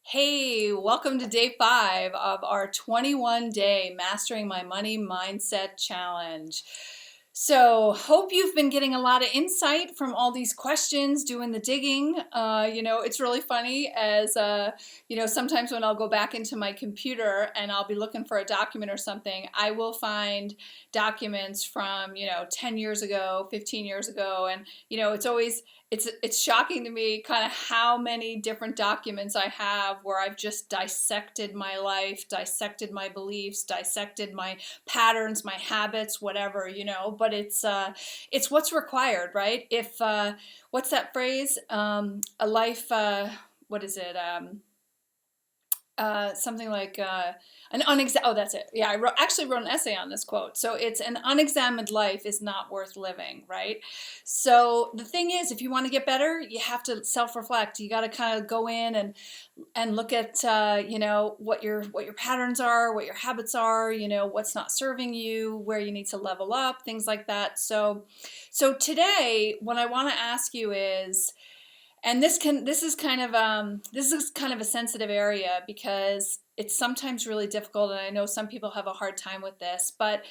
Hey, welcome to day 5 of our 21-day Mastering My Money Mindset Challenge. So, hope you've been getting a lot of insight from all these questions, doing the digging. It's really funny as, sometimes when I'll go back into my computer and I'll be looking for a document or something, I will find documents from, 10 years ago, 15 years ago. And, it's always it's shocking to me kind of how many different documents I have where I've just dissected my life, dissected my beliefs, dissected my patterns, my habits, whatever, but it's what's required, right? If what's that phrase? A life what is it? Something like oh, that's it. Yeah, actually wrote an essay on this quote. So it's an unexamined life is not worth living, right? So the thing is, if you want to get better, you have to self-reflect. You got to kind of go in and look at what your patterns are, what your habits are, what's not serving you, where you need to level up, things like that. So today, what I want to ask you is, and this is kind of a sensitive area because it's sometimes really difficult, and I know some people have a hard time with this, but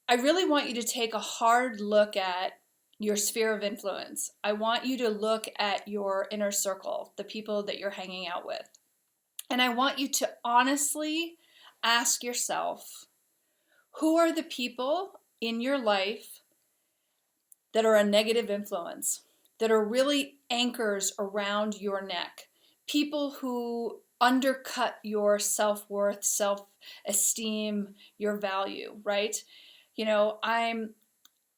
I really want you to take a hard look at your sphere of influence. I want you to look at your inner circle, the people that you're hanging out with. And I want you to honestly ask yourself, who are the people in your life that are a negative influence, that are really anchors around your neck? People who undercut your self-worth, self-esteem, your value, right? There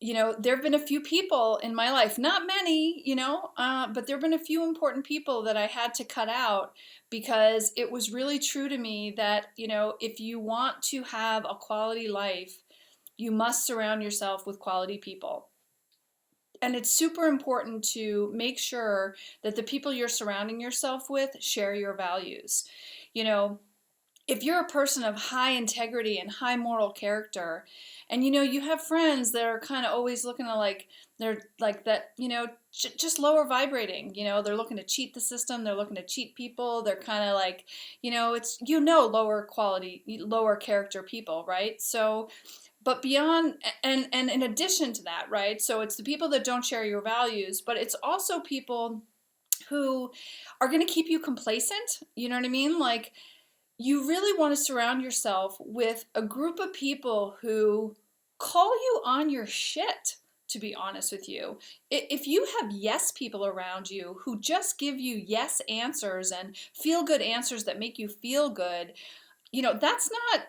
have been a few people in my life, not many, but there have been a few important people that I had to cut out because it was really true to me that, if you want to have a quality life, you must surround yourself with quality people. And it's super important to make sure that the people you're surrounding yourself with share your values. If you're a person of high integrity and high moral character, and you have friends that are kind of always looking to they're like that, just lower vibrating, they're looking to cheat the system, they're looking to cheat people, they're kind of like, it's, lower quality, lower character people, right? So, but beyond, and in addition to that, right? So it's the people that don't share your values, but it's also people who are going to keep you complacent. You know what I mean? Like, you really want to surround yourself with a group of people who call you on your shit, to be honest with you. If you have yes people around you who just give you yes answers and feel good answers that make you feel good, that's not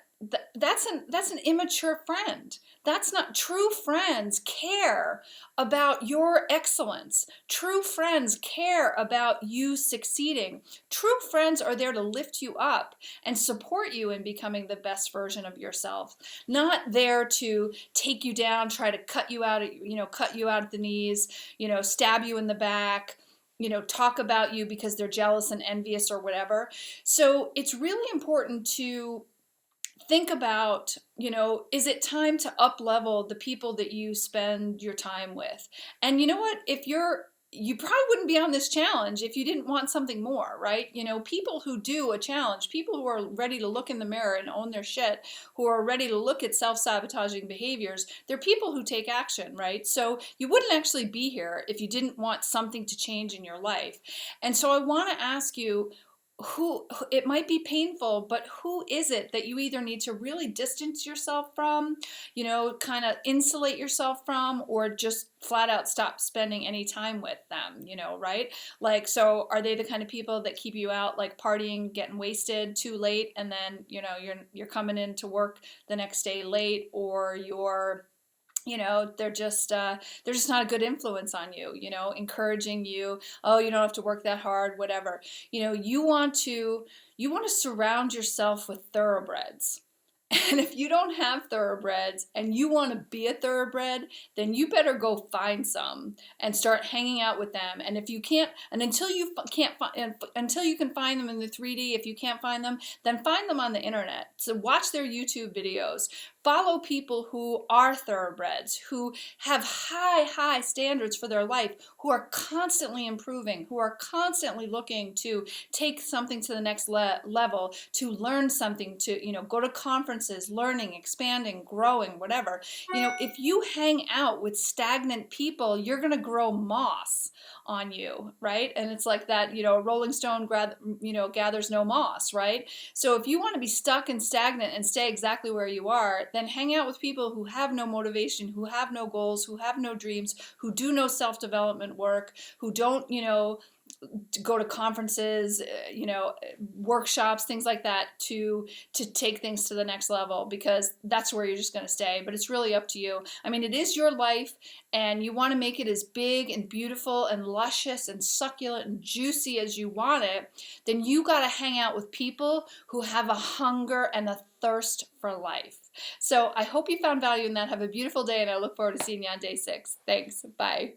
that's an immature friend. That's not true. Friends care about your excellence. True friends care about you succeeding. True friends are there to lift you up and support you in becoming the best version of yourself, not there to take you down, try to cut you out at the knees, stab you in the back, talk about you because they're jealous and envious or whatever. So it's really important to think about, is it time to up level the people that you spend your time with? And you know what? You probably wouldn't be on this challenge if you didn't want something more, right? People who do a challenge, people who are ready to look in the mirror and own their shit, who are ready to look at self-sabotaging behaviors, they're people who take action, right? So you wouldn't actually be here if you didn't want something to change in your life. And so I want to ask you, who, it might be painful, but who is it that you either need to really distance yourself from, kind of insulate yourself from, or just flat out stop spending any time with them, right? Like, so are they the kind of people that keep you out, like partying, getting wasted too late, and then, you're coming into work the next day late, or they're just not a good influence on you, encouraging you, oh, you don't have to work that hard, whatever. You want to surround yourself with thoroughbreds. And if you don't have thoroughbreds and you want to be a thoroughbred, then you better go find some and start hanging out with them. And if you can't, and until you can find them in the 3D, if you can't find them, then find them on the internet. So watch their YouTube videos. Follow people who are thoroughbreds, who have high standards for their life, who are constantly improving, who are constantly looking to take something to the next level, to learn something, to, go to conferences, learning, expanding, growing, whatever. If you hang out with stagnant people, you're going to grow moss on you, right? And it's like that, a rolling stone gathers no moss, right? So if you want to be stuck and stagnant and stay exactly where you are, then hang out with people who have no motivation, who have no goals, who have no dreams, who do no self-development work, who don't, to go to conferences, workshops, things like that, to take things to the next level, because that's where you're just going to stay. But it's really up to you. I mean, it is your life, and you want to make it as big and beautiful and luscious and succulent and juicy as you want it. Then you got to hang out with people who have a hunger and a thirst for life. So I hope you found value in that. Have a beautiful day, and I look forward to seeing you on day 6. Thanks. Bye.